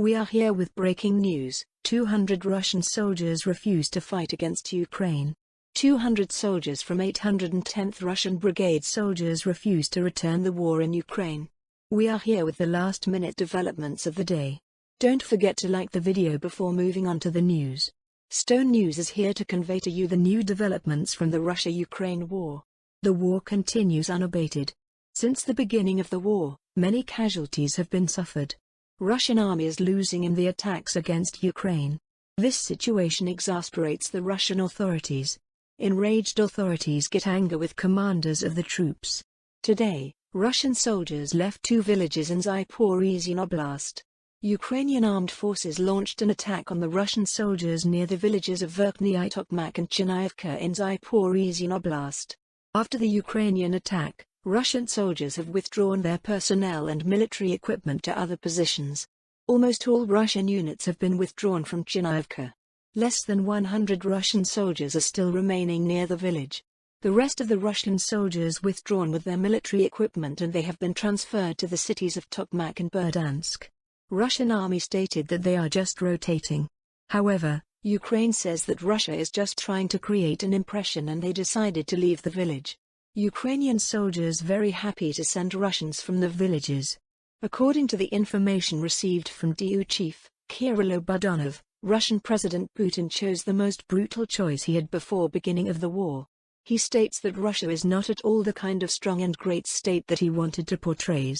We are here with breaking news. 200 Russian soldiers refuse to fight against Ukraine. 200 soldiers from 810th Russian Brigade soldiers refuse to return the war in Ukraine. We are here with the last-minute developments of the day. Don't forget to like the video before moving on to the news. Stone News is here to convey to you the new developments from the Russia-Ukraine war. The war continues unabated. Since the beginning of the war, many casualties have been suffered. Russian army is losing in the attacks against Ukraine. This situation exasperates the Russian authorities. Enraged authorities get angry with commanders of the troops. Today, Russian soldiers left 2 villages in Zaporizhzhia Oblast. Ukrainian armed forces launched an attack on the Russian soldiers near the villages of Verkhny Tokmak and Chernivka in Zaporizhzhia Oblast. After the Ukrainian attack, Russian soldiers have withdrawn their personnel and military equipment to other positions. Almost all Russian units have been withdrawn from Chernivka. Less than 100 Russian soldiers are still remaining near the village. The rest of the Russian soldiers withdrawn with their military equipment and they have been transferred to the cities of Tokmak and Berdyansk. Russian army stated that they are just rotating. However, Ukraine says that Russia is just trying to create an impression and they decided to leave the village. Ukrainian soldiers very happy to send Russians from the villages. According to the information received from DU chief, Kirill Budanov, Russian President Putin chose the most brutal choice he had before beginning of the war. He states that Russia is not at all the kind of strong and great state that he wanted to portray.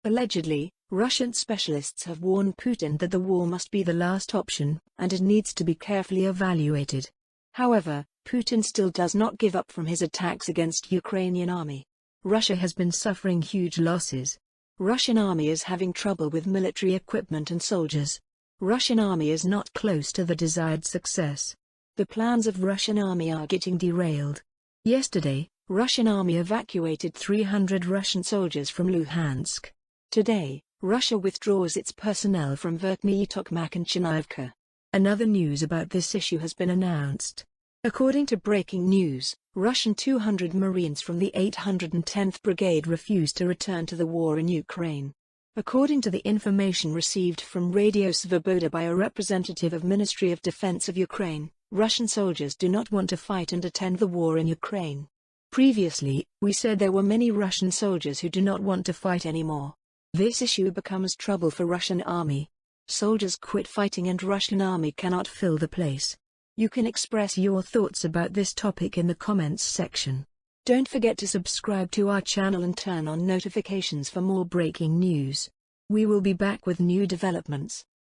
Allegedly, Russian specialists have warned Putin that the war must be the last option, and it needs to be carefully evaluated. However, Putin still does not give up from his attacks against Ukrainian army. Russia has been suffering huge losses. Russian army is having trouble with military equipment and soldiers. Russian army is not close to the desired success. The plans of Russian army are getting derailed. Yesterday, Russian army evacuated 300 Russian soldiers from Luhansk. Today, Russia withdraws its personnel from Verkhny Tokmak and Chernivka. Another news about this issue has been announced. According to breaking news, Russian 200 Marines from the 810th Brigade refused to return to the war in Ukraine. According to the information received from Radio Svoboda by a representative of Ministry of Defense of Ukraine, Russian soldiers do not want to fight and attend the war in Ukraine. Previously, we said there were many Russian soldiers who do not want to fight anymore. This issue becomes trouble for Russian army. Soldiers quit fighting and Russian army cannot fill the place. You can express your thoughts about this topic in the comments section. Don't forget to subscribe to our channel and turn on notifications for more breaking news. We will be back with new developments.